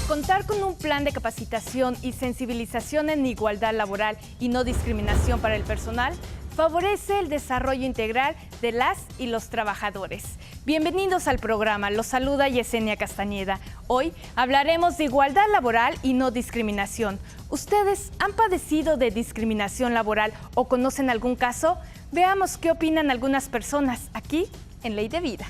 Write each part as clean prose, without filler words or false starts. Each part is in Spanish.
Contar con un plan de capacitación y sensibilización en igualdad laboral y no discriminación para el personal favorece el desarrollo integral de las y los trabajadores. Bienvenidos al programa, los saluda Yesenia Castañeda. Hoy hablaremos de igualdad laboral y no discriminación. ¿Ustedes han padecido de discriminación laboral o conocen algún caso? Veamos qué opinan algunas personas aquí en Ley de Vida.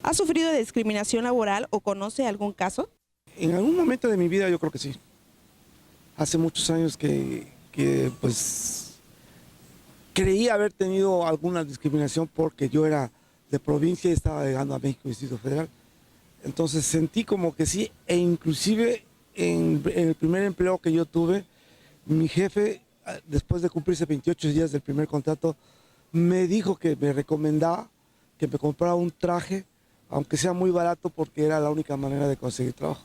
¿Ha sufrido de discriminación laboral o conoce algún caso? En algún momento de mi vida yo creo que sí. Hace muchos años que pues creí haber tenido alguna discriminación porque yo era de provincia y estaba llegando a México, Distrito Federal. Entonces sentí como que sí, e inclusive en el primer empleo que yo tuve, mi jefe, después de cumplirse 28 días del primer contrato, me dijo que me recomendaba que me comprara un traje, aunque sea muy barato, porque era la única manera de conseguir trabajo.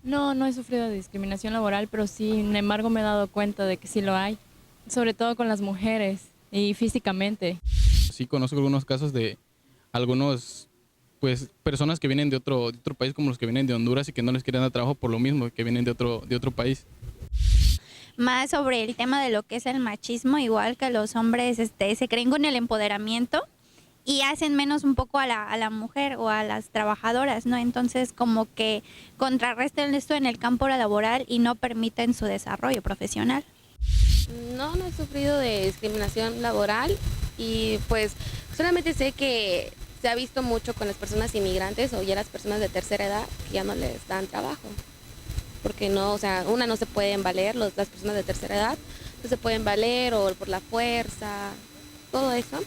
No he sufrido de discriminación laboral, pero sí, sin embargo, me he dado cuenta de que sí lo hay, sobre todo con las mujeres y físicamente. Sí, conozco algunos casos de algunos, pues, personas que vienen de otro país, como los que vienen de Honduras y que no les quieren dar trabajo por lo mismo, que vienen de otro país. Más sobre el tema de lo que es el machismo, igual que los hombres se creen con el empoderamiento y hacen menos un poco a la mujer o a las trabajadoras, ¿no? Entonces como que contrarrestan esto en el campo laboral y no permiten su desarrollo profesional. No he sufrido de discriminación laboral y pues solamente sé que se ha visto mucho con las personas inmigrantes o ya las personas de tercera edad que ya no les dan trabajo. Porque no, o sea, no se pueden valer, las personas de tercera edad no se pueden valer o por la fuerza, todo eso.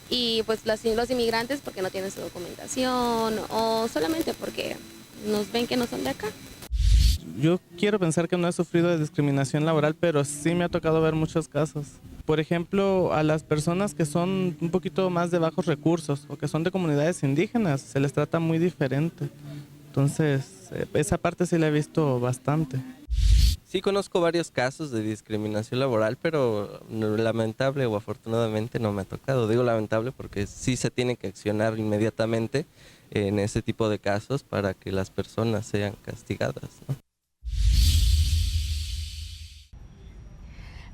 Y pues los inmigrantes porque no tienen su documentación o solamente porque nos ven que no son de acá. Yo quiero pensar que no he sufrido de discriminación laboral, pero sí me ha tocado ver muchos casos. Por ejemplo, a las personas que son un poquito más de bajos recursos o que son de comunidades indígenas, se les trata muy diferente. Entonces, esa parte sí la he visto bastante. Sí conozco varios casos de discriminación laboral, pero lamentable o afortunadamente no me ha tocado. Digo lamentable porque sí se tiene que accionar inmediatamente en ese tipo de casos para que las personas sean castigadas, ¿no?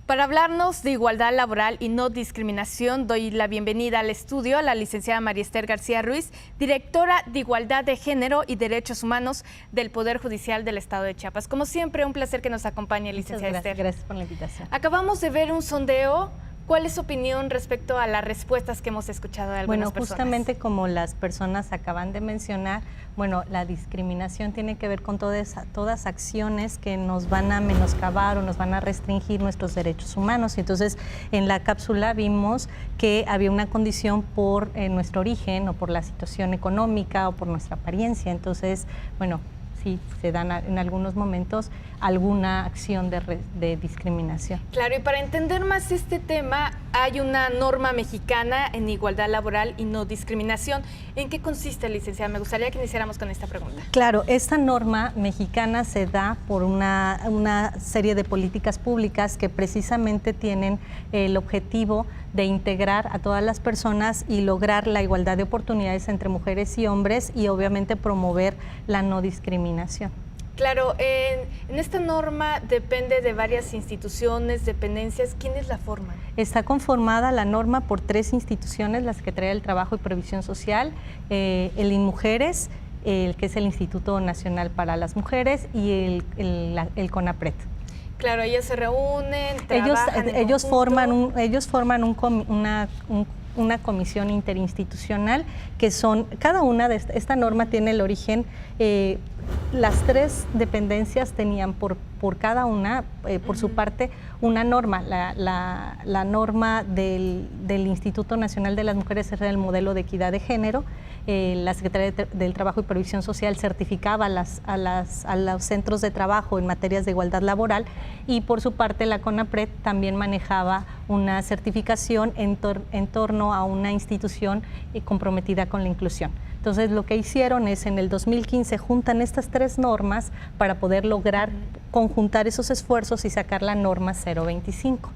Para hablarnos de igualdad laboral y no discriminación, doy la bienvenida al estudio a la licenciada María Esther García Ruiz, directora de Igualdad de Género y Derechos Humanos del Poder Judicial del Estado de Chiapas. Como siempre, un placer que nos acompañe, licenciada Esther. Gracias por la invitación. Acabamos de ver un sondeo. ¿Cuál es su opinión respecto a las respuestas que hemos escuchado de algunas personas? Bueno, justamente como las personas acaban de mencionar, bueno, la discriminación tiene que ver con todas acciones que nos van a menoscabar o nos van a restringir nuestros derechos humanos. Y entonces, en la cápsula vimos que había una condición por nuestro origen o por la situación económica o por nuestra apariencia. Entonces, bueno, sí se dan en algunos momentos alguna acción de discriminación. Claro, y para entender más este tema, hay una norma mexicana en igualdad laboral y no discriminación. ¿En qué consiste, licenciada? Me gustaría que iniciáramos con esta pregunta. Claro, esta norma mexicana se da por una serie de políticas públicas que precisamente tienen el objetivo de integrar a todas las personas y lograr la igualdad de oportunidades entre mujeres y hombres y obviamente promover la no discriminación. Claro, en esta norma depende de varias instituciones, dependencias. ¿Quiénes la forman? Está conformada la norma por 3 instituciones, la Secretaría del Trabajo y Previsión Social, el INMujeres, que es el Instituto Nacional para las Mujeres, y el CONAPRED. Claro, ellos se reúnen, trabajan ellos forman una comisión interinstitucional que son, cada una de esta norma tiene el origen las 3 dependencias tenían por cada una, por su parte, una norma. La norma del Instituto Nacional de las Mujeres era el modelo de equidad de género. La Secretaría del Trabajo y Previsión Social certificaba a los centros de trabajo en materias de igualdad laboral, y por su parte la CONAPRED también manejaba una certificación en torno a una institución comprometida con la inclusión. Entonces, lo que hicieron es, en el 2015, juntan estas 3 normas para poder lograr conjuntar esos esfuerzos y sacar la norma 025.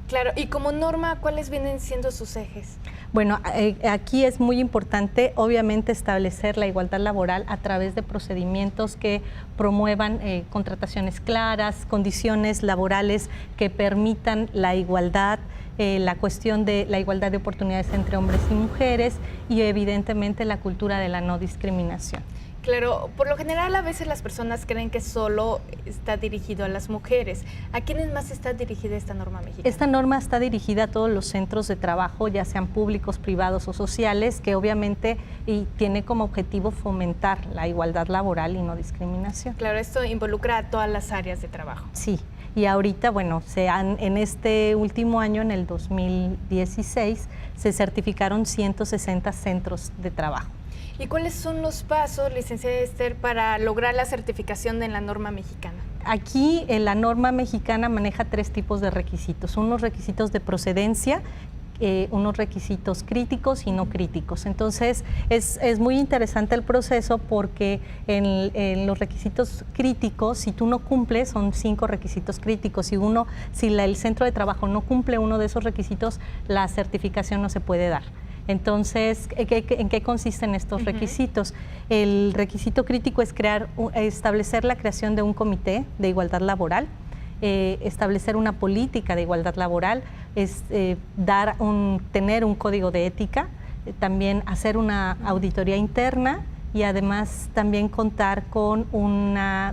Claro, y como norma, ¿cuáles vienen siendo sus ejes? Bueno, aquí es muy importante, obviamente, establecer la igualdad laboral a través de procedimientos que promuevan contrataciones claras, condiciones laborales que permitan la igualdad, la cuestión de la igualdad de oportunidades entre hombres y mujeres, y evidentemente la cultura de la no discriminación. Claro, por lo general a veces las personas creen que solo está dirigido a las mujeres. ¿A quiénes más está dirigida esta norma mexicana? Esta norma está dirigida a todos los centros de trabajo, ya sean públicos, privados o sociales, que obviamente tiene como objetivo fomentar la igualdad laboral y no discriminación. Claro, esto involucra a todas las áreas de trabajo. Sí. Y ahorita, bueno, en este último año, en el 2016, se certificaron 160 centros de trabajo. ¿Y cuáles son los pasos, licenciada Esther, para lograr la certificación de la norma mexicana? Aquí la norma mexicana maneja 3 tipos de requisitos. Unos requisitos de procedencia, unos requisitos críticos y no críticos. Entonces, es muy interesante el proceso, porque en los requisitos críticos, si tú no cumples, son 5 requisitos críticos. Si el centro de trabajo no cumple uno de esos requisitos, la certificación no se puede dar. Entonces, ¿en qué consisten estos requisitos? El requisito crítico es establecer la creación de un comité de igualdad laboral, establecer una política de igualdad laboral, tener un código de ética, también hacer una auditoría interna, y además también contar con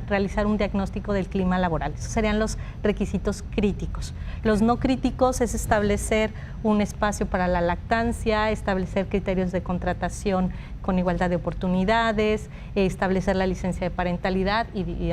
realizar un diagnóstico del clima laboral. Esos serían los requisitos críticos. Los no críticos es establecer un espacio para la lactancia, establecer criterios de contratación con igualdad de oportunidades, establecer la licencia de parentalidad y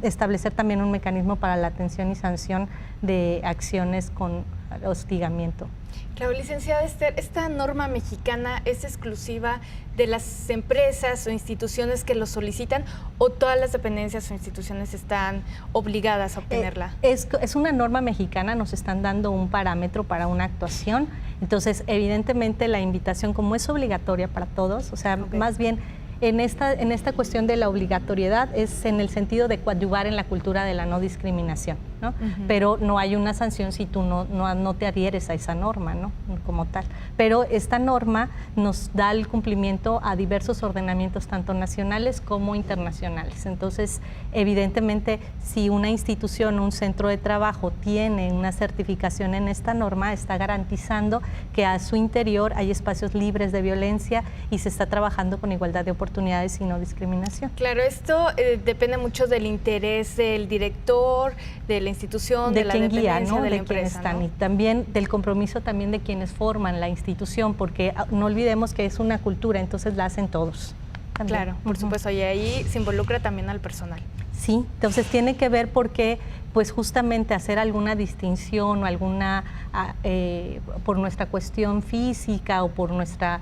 establecer también un mecanismo para la atención y sanción de acciones con hostigamiento. Claro, licenciada Esther, ¿esta norma mexicana es exclusiva de las empresas o instituciones que lo solicitan, o todas las dependencias o instituciones están obligadas a obtenerla? Es una norma mexicana, nos están dando un parámetro para una actuación. Entonces, evidentemente, la invitación, como es obligatoria para todos, o sea, más bien en esta cuestión de la obligatoriedad es en el sentido de coadyuvar en la cultura de la no discriminación, ¿no? Pero no hay una sanción si tú no te adhieres a esa norma, ¿no? Como tal. Pero esta norma nos da el cumplimiento a diversos ordenamientos, tanto nacionales como internacionales. Entonces, evidentemente, si una institución o un centro de trabajo tiene una certificación en esta norma, está garantizando que a su interior hay espacios libres de violencia y se está trabajando con igualdad de oportunidades y no discriminación. Claro, esto depende mucho del interés del director, de la institución, de la dependencia, guía, ¿no? de la de empresa, quienes están, ¿no? Y también del compromiso también de quienes forman la institución, porque no olvidemos que es una cultura, entonces la hacen todos. También. Claro, por supuesto, y ahí se involucra también al personal. Sí, entonces tiene que ver porque, pues justamente hacer alguna distinción o alguna, por nuestra cuestión física o por nuestra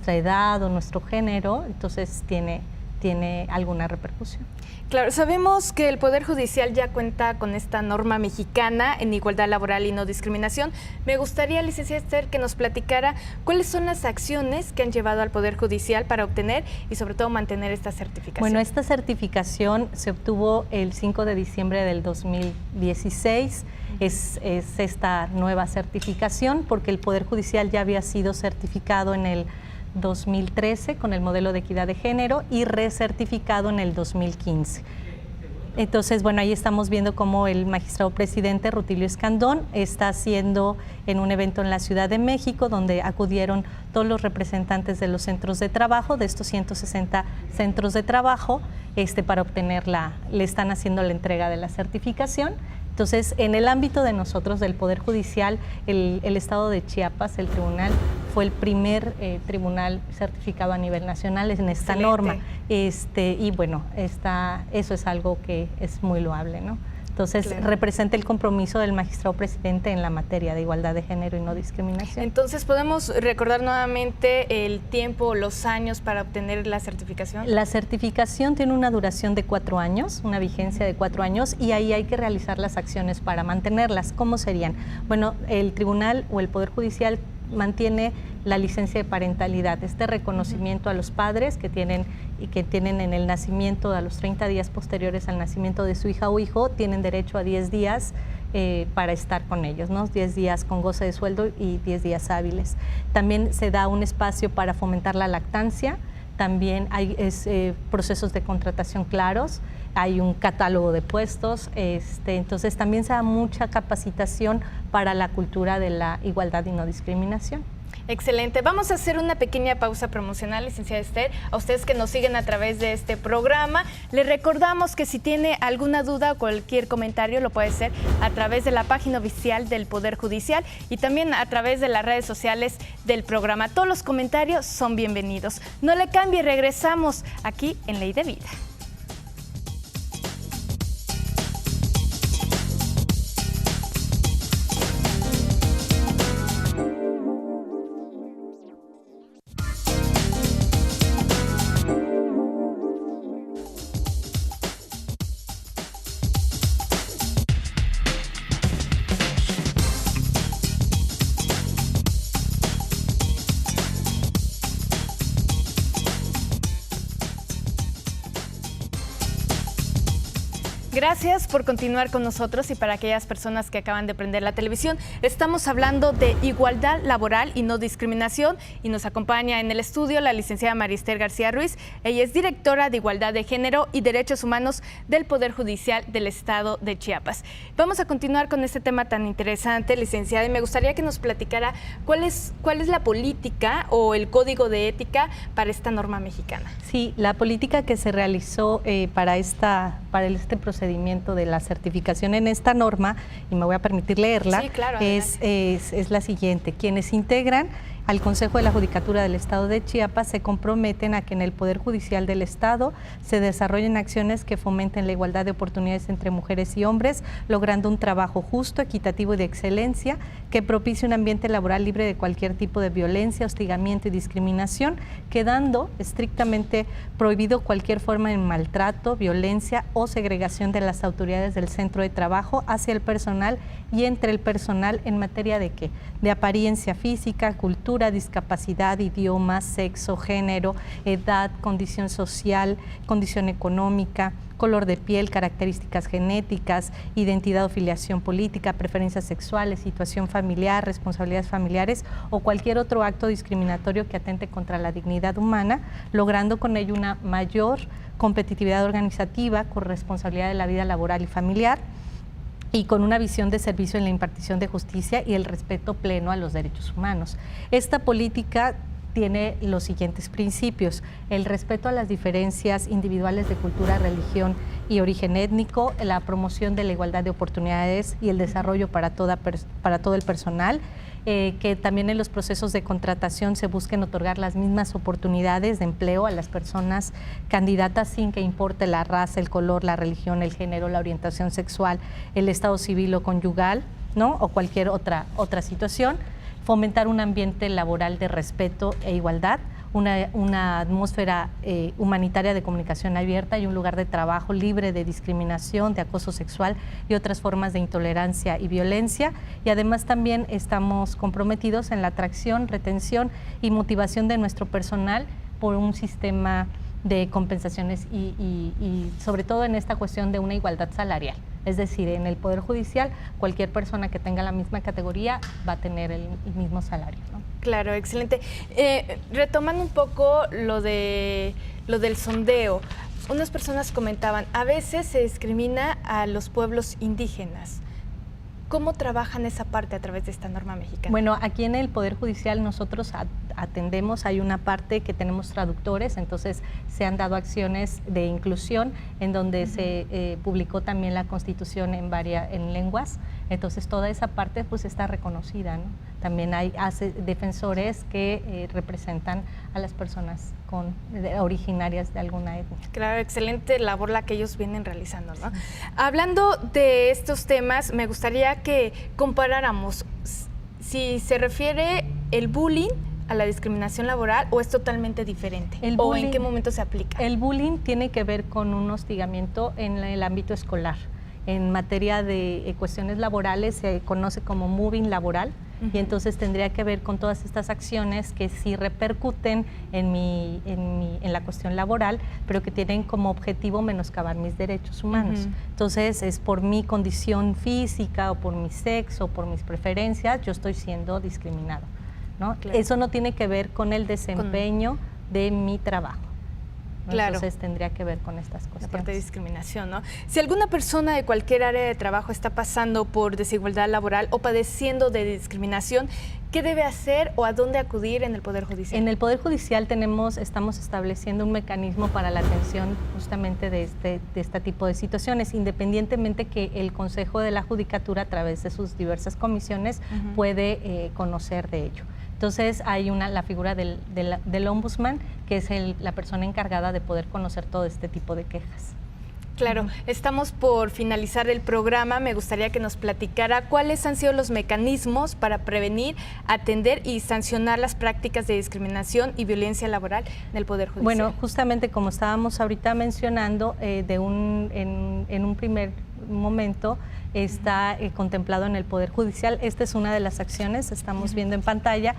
edad o nuestro género, entonces tiene alguna repercusión. Claro, sabemos que el Poder Judicial ya cuenta con esta norma mexicana en igualdad laboral y no discriminación. Me gustaría, licenciada Esther, que nos platicara cuáles son las acciones que han llevado al Poder Judicial para obtener y sobre todo mantener esta certificación. Bueno, esta certificación se obtuvo el 5 de diciembre del 2016. Es esta nueva certificación porque el Poder Judicial ya había sido certificado en el 2013 con el modelo de equidad de género y recertificado en el 2015. Entonces, bueno, ahí estamos viendo cómo el magistrado presidente Rutilio Escandón está haciendo en un evento en la Ciudad de México, donde acudieron todos los representantes de los centros de trabajo, de estos 160 centros de trabajo, para obtenerla, le están haciendo la entrega de la certificación. Entonces, en el ámbito de nosotros, del Poder Judicial, el Estado de Chiapas, el tribunal, fue el primer tribunal certificado a nivel nacional en esta norma. Y bueno, eso es algo que es muy loable, ¿no? Entonces, representa el compromiso del magistrado presidente en la materia de igualdad de género y no discriminación. Entonces, ¿podemos recordar nuevamente el tiempo, los años para obtener la certificación? La certificación tiene una duración de 4 años, una vigencia de 4 años, y ahí hay que realizar las acciones para mantenerlas. ¿Cómo serían? Bueno, el tribunal o el Poder Judicial mantiene la licencia de parentalidad, este reconocimiento a los padres que tienen en el nacimiento, a los 30 días posteriores al nacimiento de su hija o hijo, tienen derecho a 10 días para estar con ellos, ¿no? 10 días con goce de sueldo y 10 días hábiles. También se da un espacio para fomentar la lactancia, también hay procesos de contratación claros, hay un catálogo de puestos, entonces también se da mucha capacitación para la cultura de la igualdad y no discriminación. Excelente. Vamos a hacer una pequeña pausa promocional, licenciada Esther. A ustedes que nos siguen a través de este programa, les recordamos que si tiene alguna duda o cualquier comentario lo puede hacer a través de la página oficial del Poder Judicial y también a través de las redes sociales del programa. Todos los comentarios son bienvenidos. No le cambie, regresamos aquí en Ley de Vida. Gracias por continuar con nosotros y para aquellas personas que acaban de prender la televisión, estamos hablando de igualdad laboral y no discriminación y nos acompaña en el estudio la licenciada María Esther García Ruiz. Ella es directora de Igualdad de Género y Derechos Humanos del Poder Judicial del Estado de Chiapas. Vamos a continuar con este tema tan interesante, licenciada, y me gustaría que nos platicara cuál es la política o el código de ética para esta norma mexicana. Sí, la política que se realizó para este procedimiento de la certificación en esta norma, y me voy a permitir leerla, sí, claro, es la siguiente. Quienes integran al Consejo de la Judicatura del Estado de Chiapas se comprometen a que en el Poder Judicial del Estado se desarrollen acciones que fomenten la igualdad de oportunidades entre mujeres y hombres, logrando un trabajo justo, equitativo y de excelencia que propicie un ambiente laboral libre de cualquier tipo de violencia, hostigamiento y discriminación, quedando estrictamente prohibido cualquier forma de maltrato, violencia o segregación de las autoridades del centro de trabajo hacia el personal y entre el personal en materia de ¿qué? De apariencia física, cultura, discapacidad, idioma, sexo, género, edad, condición social, condición económica, color de piel, características genéticas, identidad o filiación política, preferencias sexuales, situación familiar, responsabilidades familiares o cualquier otro acto discriminatorio que atente contra la dignidad humana, logrando con ello una mayor competitividad organizativa, corresponsabilidad de la vida laboral y familiar, y con una visión de servicio en la impartición de justicia y el respeto pleno a los derechos humanos. Esta política tiene los siguientes principios: el respeto a las diferencias individuales de cultura, religión y origen étnico, la promoción de la igualdad de oportunidades y el desarrollo para todo el personal, que también en los procesos de contratación se busquen otorgar las mismas oportunidades de empleo a las personas candidatas sin que importe la raza, el color, la religión, el género, la orientación sexual, el estado civil o conyugal, ¿no? O cualquier otra situación. Fomentar un ambiente laboral de respeto e igualdad, una atmósfera humanitaria de comunicación abierta y un lugar de trabajo libre de discriminación, de acoso sexual y otras formas de intolerancia y violencia. Y además también estamos comprometidos en la atracción, retención y motivación de nuestro personal por un sistema de compensaciones y sobre todo en esta cuestión de una igualdad salarial. Es decir, en el Poder Judicial, cualquier persona que tenga la misma categoría va a tener el mismo salario, ¿no? Claro, excelente. Retomando un poco lo del sondeo, unas personas comentaban, a veces se discrimina a los pueblos indígenas. ¿Cómo trabajan esa parte a través de esta norma mexicana? Bueno, aquí en el Poder Judicial nosotros atendemos. Hay una parte que tenemos traductores, entonces se han dado acciones de inclusión en donde se publicó también la Constitución en lenguas, entonces toda esa parte pues está reconocida, ¿no? También hay defensores que representan a las personas originarias de alguna etnia. Claro, excelente labor la que ellos vienen realizando, ¿no? Hablando de estos temas, me gustaría que comparáramos si se refiere el bullying a la discriminación laboral o es totalmente diferente, o en qué momento se aplica. El bullying tiene que ver con un hostigamiento en el ámbito escolar. En materia de cuestiones laborales se conoce como mobbing laboral, y entonces tendría que ver con todas estas acciones que sí repercuten en la cuestión laboral, pero que tienen como objetivo menoscabar mis derechos humanos. Entonces es por mi condición física o por mi sexo o por mis preferencias, yo estoy siendo discriminado, ¿no? Claro. Eso no tiene que ver con el desempeño de mi trabajo. Claro. Entonces tendría que ver con estas cuestiones. La parte de discriminación, ¿no? Si alguna persona de cualquier área de trabajo está pasando por desigualdad laboral o padeciendo de discriminación, ¿qué debe hacer o a dónde acudir en el Poder Judicial? En el Poder Judicial estamos estableciendo un mecanismo para la atención justamente de este tipo de situaciones, independientemente que el Consejo de la Judicatura, a través de sus diversas comisiones, puede conocer de ello. Entonces hay la figura del ombudsman, que es la persona encargada de poder conocer todo este tipo de quejas. Claro, estamos por finalizar el programa. Me gustaría que nos platicara cuáles han sido los mecanismos para prevenir, atender y sancionar las prácticas de discriminación y violencia laboral en el Poder Judicial. Bueno, justamente como estábamos ahorita mencionando, en un primer momento está contemplado en el Poder Judicial. Esta es una de las acciones, estamos viendo en pantalla,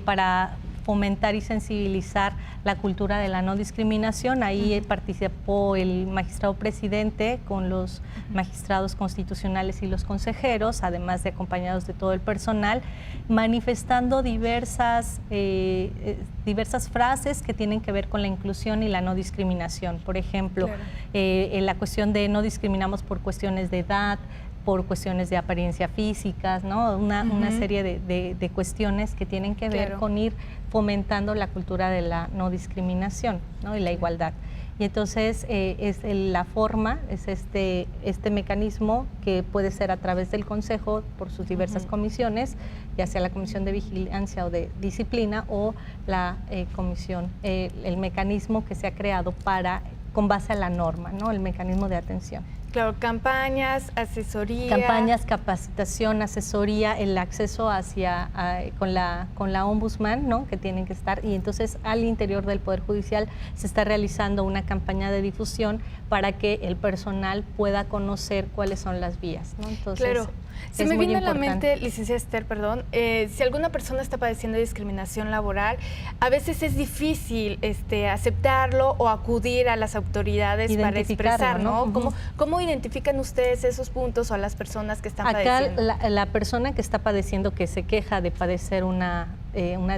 para fomentar y sensibilizar la cultura de la no discriminación. Ahí participó el magistrado presidente con los magistrados constitucionales y los consejeros, además de acompañados de todo el personal, manifestando diversas frases que tienen que ver con la inclusión y la no discriminación. Por ejemplo, en la cuestión de no discriminamos por cuestiones de edad, por cuestiones de apariencia física, ¿no? Una serie de cuestiones que tienen que ver con ir fomentando la cultura de la no discriminación, ¿no? Y la igualdad. Y entonces la forma es este mecanismo que puede ser a través del Consejo por sus diversas comisiones, ya sea la Comisión de Vigilancia o de Disciplina o la comisión, el mecanismo que se ha creado con base a la norma, ¿no? El mecanismo de atención. Claro, campañas, asesoría. Campañas, capacitación, asesoría, el acceso con la ombudsman, ¿no? Que tienen que estar, y entonces al interior del Poder Judicial se está realizando una campaña de difusión para que el personal pueda conocer cuáles son las vías, ¿no? Entonces, claro. Se me viene a la mente, licenciada Esther, perdón, si alguna persona está padeciendo discriminación laboral, a veces es difícil aceptarlo o acudir a las autoridades para expresar, ¿no? ¿Cómo identifican ustedes esos puntos o a las personas que están padeciendo? Acá la persona que está padeciendo, que se queja de padecer una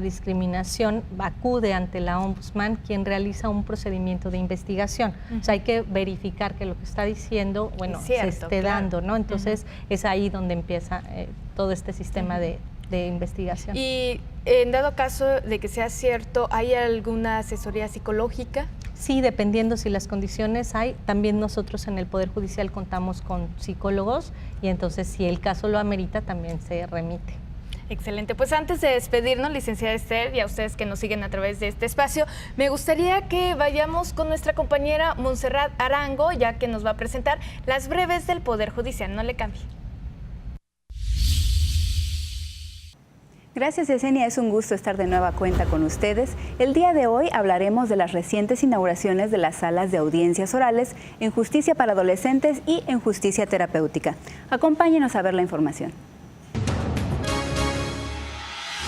discriminación, acude ante la ombudsman, quien realiza un procedimiento de investigación. O sea, hay que verificar que lo que está diciendo, se esté dando, ¿no? Entonces es ahí donde empieza todo este sistema de investigación. Y en dado caso de que sea cierto, ¿hay alguna asesoría psicológica? Sí, dependiendo si las condiciones hay. También nosotros en el Poder Judicial contamos con psicólogos, y entonces si el caso lo amerita también se remite. Excelente. Pues antes de despedirnos, licenciada Esther, y a ustedes que nos siguen a través de este espacio, me gustaría que vayamos con nuestra compañera Montserrat Arango, ya que nos va a presentar las breves del Poder Judicial. No le cambie. Gracias, Yesenia, es un gusto estar de nueva cuenta con ustedes. El día de hoy hablaremos de las recientes inauguraciones de las salas de audiencias orales en justicia para adolescentes y en justicia terapéutica. Acompáñenos a ver la información.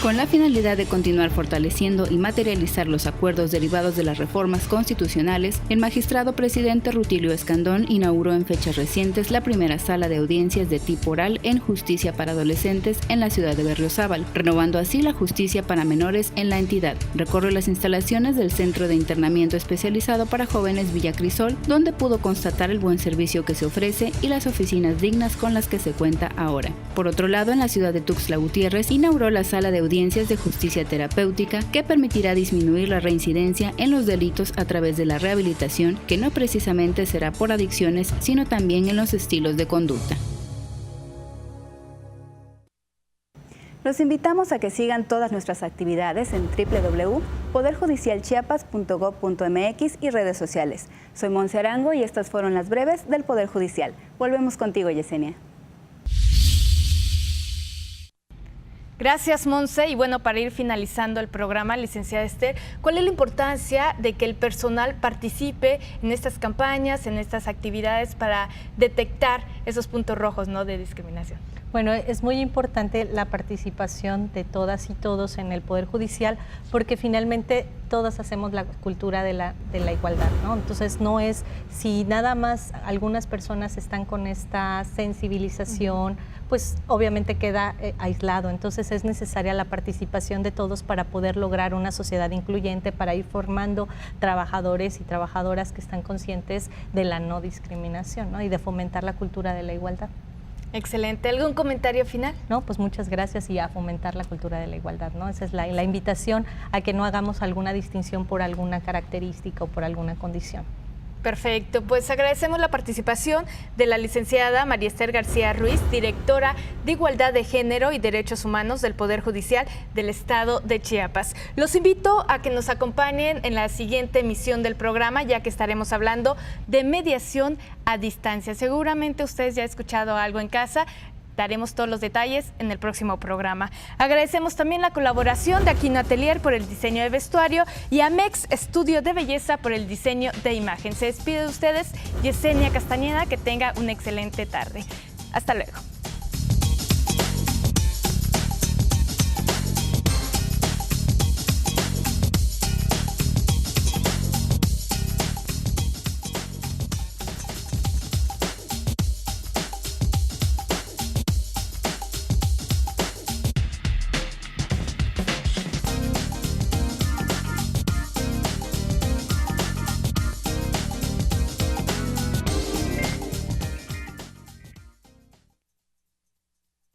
Con la finalidad de continuar fortaleciendo y materializar los acuerdos derivados de las reformas constitucionales, el magistrado presidente Rutilio Escandón inauguró en fechas recientes la primera sala de audiencias de tipo oral en justicia para adolescentes en la ciudad de Berriozábal, renovando así la justicia para menores en la entidad. Recorrió las instalaciones del Centro de Internamiento Especializado para Jóvenes Villa Crisol, donde pudo constatar el buen servicio que se ofrece y las oficinas dignas con las que se cuenta ahora. Por otro lado, en la ciudad de Tuxtla Gutiérrez, inauguró la sala de audiencias de justicia terapéutica que permitirá disminuir la reincidencia en los delitos a través de la rehabilitación, que no precisamente será por adicciones, sino también en los estilos de conducta. Los invitamos a que sigan todas nuestras actividades en www.poderjudicialchiapas.gov.mx y redes sociales. Soy Monse Arango y estas fueron las breves del Poder Judicial. Volvemos contigo, Yesenia. Gracias, Monse. Y bueno, para ir finalizando el programa, licenciada Esther, ¿cuál es la importancia de que el personal participe en estas campañas, en estas actividades para detectar esos puntos rojos, ¿no?, de discriminación? Bueno, es muy importante la participación de todas y todos en el Poder Judicial, porque finalmente todas hacemos la cultura de la igualdad, ¿no? Entonces no es, si nada más algunas personas están con esta sensibilización, pues obviamente queda aislado. Entonces es necesaria la participación de todos para poder lograr una sociedad incluyente, para ir formando trabajadores y trabajadoras que están conscientes de la no discriminación, ¿no?, y de fomentar la cultura de la igualdad. Excelente. ¿Algún comentario final? No, pues muchas gracias, y a fomentar la cultura de la igualdad, ¿no? Esa es la invitación a que no hagamos alguna distinción por alguna característica o por alguna condición. Perfecto, pues agradecemos la participación de la licenciada María Esther García Ruiz, directora de Igualdad de Género y Derechos Humanos del Poder Judicial del Estado de Chiapas. Los invito a que nos acompañen en la siguiente emisión del programa, ya que estaremos hablando de mediación a distancia. Seguramente ustedes ya han escuchado algo en casa. Daremos todos los detalles en el próximo programa. Agradecemos también la colaboración de Aquino Atelier por el diseño de vestuario y a Mex Estudio de Belleza por el diseño de imagen. Se despide de ustedes Yesenia Castañeda, que tenga una excelente tarde. Hasta luego.